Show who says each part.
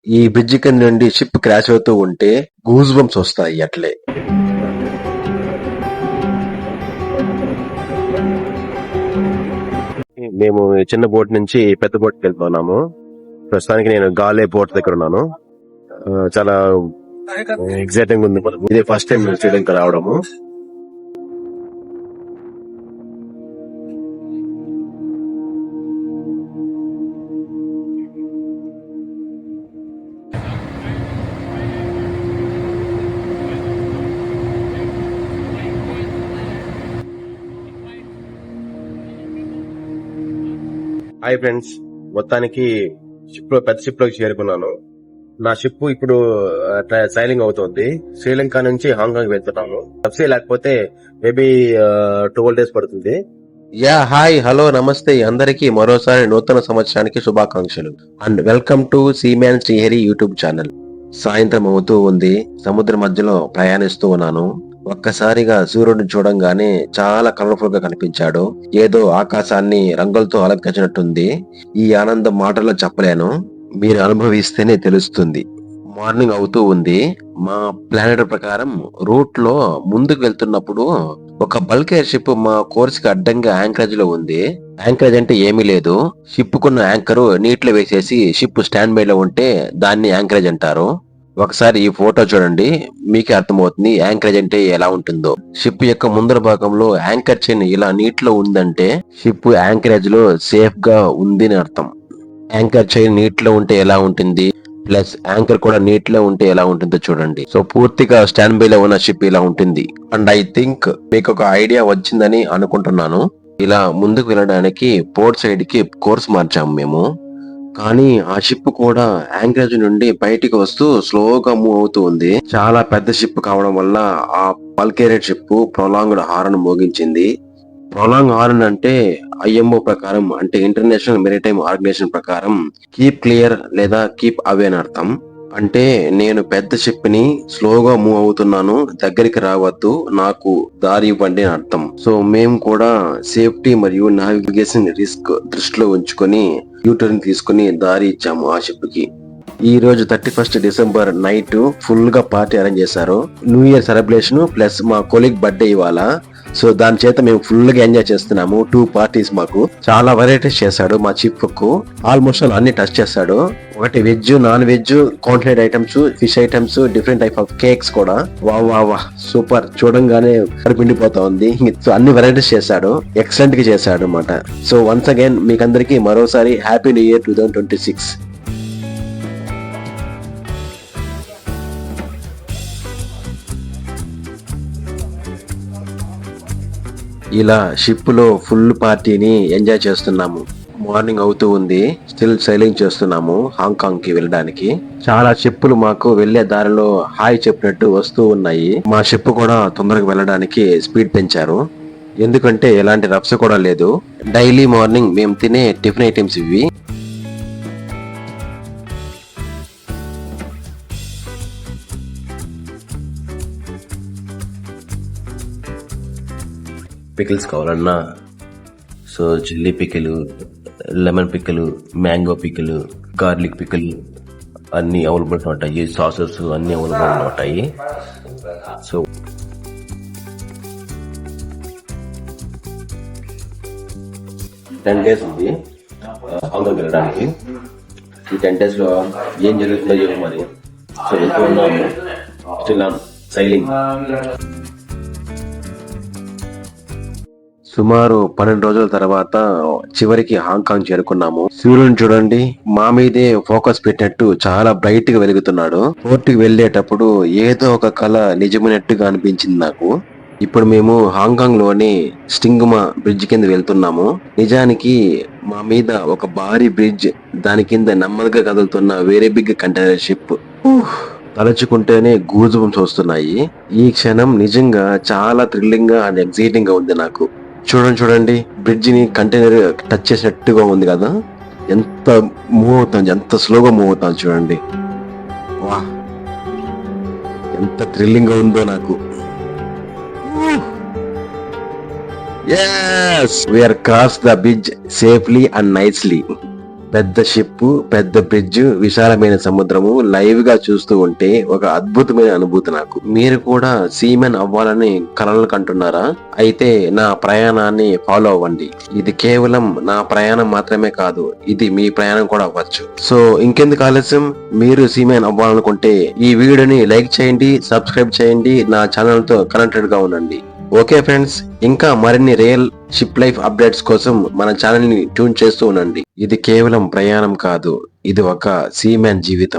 Speaker 1: ఈ బ్రిడ్జి కింద నుండి షిప్ క్రాష్ అవుతూ ఉంటే గూస్ బంప్స్ వస్తాయి అట్లే. మేము చిన్న బోట్ నుంచి పెద్ద బోట్కి వెళ్తున్నాము. ప్రస్తుతానికి నేను గాలే పోర్ట్ దగ్గర ఉన్నాను. చాలా ఎక్సైటింగ్ ఉంది. ఇదే ఫస్ట్ టైం శ్రీలంక రావడము. హాయ్ ఫ్రెండ్స్, మొత్తానికి పెద్ద షిప్ లోకి చేరుకున్నాను. నా షిప్ ఇప్పుడు సైలింగ్ అవుతోంది. శ్రీలంక నుంచి హాంకాంగ్ వెళ్తున్నాను. సబ్సిడీ లేకపోతే మేబీ 12 days పడుతుంది. హాయ్, హలో, నమస్తే అందరికి మరోసారి నూతన సంవత్సరానికి శుభాకాంక్షలు and welcome to seaman Srihari YouTube channel. సాయంత్రం అవుతూ ఉంది. సముద్రం మధ్యలో ప్రయాణిస్తూ ఉన్నాను. ఒక్కసారిగా సూర్యుడిని చూడంగానే చాలా కలర్ఫుల్ గా కనిపించాడు. ఏదో ఆకాశాన్ని రంగులతో అలంకరించినట్టుంది. ఈ ఆనందం మాటల్లో చెప్పలేను, మీరు అనుభవిస్తేనే తెలుస్తుంది. మార్నింగ్ అవుతూ ఉంది. మా ప్లానెట్ ప్రకారం రూట్ లో ముందుకు వెళ్తున్నప్పుడు ఒక బల్కేర్ షిప్ మా కోర్స్ కి అడ్డంగా యాంకరేజ్ లో ఉంది. యాంకరేజ్ అంటే ఏమీ లేదు, షిప్ కున్న యాంకర్ నీటిలో వేసేసి షిప్ స్టాండ్ బై లో ఉంటే దాన్ని యాంకరేజ్ అంటారు. ఒకసారి ఈ ఫోటో చూడండి, మీకే అర్థమవుతుంది యాంకరేజ్ అంటే ఎలా ఉంటుందో. షిప్ యొక్క ముందర భాగంలో యాంకర్ చైన్ ఇలా నీటిలో ఉందంటే షిప్ యాంకరేజ్ లో సేఫ్ గా ఉంది అని అర్థం. యాంకర్ చైన్ నీటిలో ఉంటే ఎలా ఉంటుంది, ప్లస్ యాంకర్ కూడా నీటిలో ఉంటే ఎలా ఉంటుందో చూడండి. సో పూర్తిగా స్టాండ్ బై లో ఉన్న షిప్ ఇలా ఉంటుంది. అండ్ ఐ థింక్ మీకు ఒక ఐడియా వచ్చిందని అనుకుంటున్నాను. ఇలా ముందుకు వెళ్ళడానికి పోర్ట్ సైడ్ కి కోర్స్ మార్చాము మేము. కానీ ఆ షిప్ కూడా యాంకరేజ్ నుండి బయటికి వస్తూ స్లోగా మూవ్ అవుతూ ఉంది. చాలా పెద్ద షిప్ కావడం వల్ల ఆ బల్కేరియడ్ షిప్ ప్రొలాంగ్డ్ హారన్ మోగించింది. ప్రొలాంగ్ హారన్ అంటే ఐఎంఓ ప్రకారం, అంటే ఇంటర్నేషనల్ మెరిటైమ్ ఆర్గనైజేషన్ ప్రకారం కీప్ క్లియర్ లేదా కీప్ అవే అని అర్థం. అంటే నేను పెద్ద షిప్ ని స్లోగా మూవ్ అవుతున్నాను, దగ్గరికి రావద్దు, నాకు దారి ఇవ్వండి అని అర్థం. సో మేము కూడా సేఫ్టీ మరియు నావిగేషన్ రిస్క్ దృష్టిలో ఉంచుకొని యూటర్న్ తీసుకుని దారి ఇచ్చాము ఆ షిప్ కి. ఈ రోజు 31st December నైట్ ఫుల్ గా పార్టీ అరేంజ్ చేశారు. న్యూ ఇయర్ సెలబ్రేషన్ ప్లస్ మా కొలీగ్ బర్త్డే ఇవాళ. సో దాని చేత మేము ఫుల్ గా ఎంజాయ్ చేస్తున్నాము. 2 parties మాకు చాలా వెరైటీస్ చేశాడు మా షిప్ కు. ఆల్మోస్ట్ అన్ని టచ్ చేశాడు. ఒకటి veg, non veg, continent items, fish items, different type of cakes కూడా. వా సూపర్, చూడంగానే కడిపిండిపోతా ఉంది. సో అన్ని వెరైటీస్ చేశాడు, ఎక్సలెంట్ గా చేశాడు అనమాట. సో వన్స్ అగైన్ మీకందరికి మరోసారి హ్యాపీ న్యూ ఇయర్ 2026. ఇలా షిప్ లో ఫుల్ పార్టీని ఎంజాయ్ చేస్తున్నాము. మార్నింగ్ అవుతూ ఉంది. స్టిల్ సైలింగ్ చేస్తున్నాము హాంకాంగ్ కి వెళ్ళడానికి. చాలా షిప్పులు మాకు వెళ్లే దారిలో హాయ్ చెప్పినట్టు వస్తూ ఉన్నాయి. మా షిప్ కూడా తొందరగా వెళ్ళడానికి స్పీడ్ పెంచారు. ఎందుకంటే ఎలాంటి రఫ్స్ కూడా లేదు. డైలీ మార్నింగ్ మేము తినే టిఫిన్ ఐటమ్స్ ఇవి. పికిల్స్ కావాలన్నా so chilli pickle, lemon pickle, mango pickle, garlic pickle అన్ని అవైలబుల్ ఉంటాయి. సాసెస్ అన్ని అవైలబుల్ ఉంటాయి. సో 10 days ఉంది హాంకాంగ్ వెళ్ళడానికి. ఈ 10 days లో ఏం జరుగుతుందో ఏమో మరి. సో వెళ్తూ ఉన్నాము, స్టిల్ ఆన్ సైలింగ్. సుమారు 12 రోజుల తర్వాత చివరికి హాంకాంగ్ చేరుకున్నాము. సూర్యుని చూడండి, మా మీదే ఫోకస్ పెట్టినట్టు చాలా బ్రైట్ గా వెలుగుతున్నాడు. పోర్ట్ కి వెళ్లేటప్పుడు ఏదో ఒక కళ నిజమైనట్టుగా అనిపించింది నాకు. ఇప్పుడు మేము హాంకాంగ్ లోని స్టింగ్మా బ్రిడ్జ్ కింద వెళ్తున్నాము. నిజానికి మా మీద ఒక భారీ బ్రిడ్జ్, దాని కింద నెమ్మదిగా కదులుతున్న వేరే బిగ్ కంటైనర్ షిప్. తలుచుకుంటేనే గూజ్ బంప్స్ వస్తున్నాయి. ఈ క్షణం నిజంగా చాలా థ్రిల్లింగ్ గా అండ్ ఎక్సైటింగ్ గా ఉంది నాకు. చూడండి, బ్రిడ్జ్ ని కంటైనర్ టచ్ చేసినట్టుగా ఉంది కదా. ఎంత మూవ్ అవుతుంది, ఎంత స్లోగా మూవ్ అవుతుంది చూడండి. వా, ఎంత థ్రిల్లింగ్ గా ఉందో నాకు. Yes, we are crossed the bridge safely and nicely. పెద్ద షిప్, పెద్ద బ్రిడ్జ్, విశాలమైన సముద్రము లైవ్ గా చూస్తూ ఉంటే ఒక అద్భుతమైన అనుభూతి నాకు. మీరు కూడా సీమెన్ అవ్వాలని కలలు కంటున్నారా? అయితే నా ప్రయాణాన్ని ఫాలో అవ్వండి. ఇది కేవలం నా ప్రయాణం మాత్రమే కాదు, ఇది మీ ప్రయాణం కూడా అవ్వచ్చు. సో ఇంకెందుకు ఆలస్యం, మీరు సీమెన్ అవ్వాలనుకుంటే ఈ వీడియోని లైక్ చేయండి, సబ్స్క్రైబ్ చేయండి, నా ఛానల్ తో కనెక్టెడ్ గా ఉండండి. ఓకే ఫ్రెండ్స్, ఇంకా మరిన్ని రియల్ షిప్ లైఫ్ అప్డేట్స్ కోసం మన ఛానల్ ని ట్యూన్ చేస్తూ ఉండండి. ఇది కేవలం ప్రయాణం కాదు, ఇది ఒక సీమెన్ జీవితం.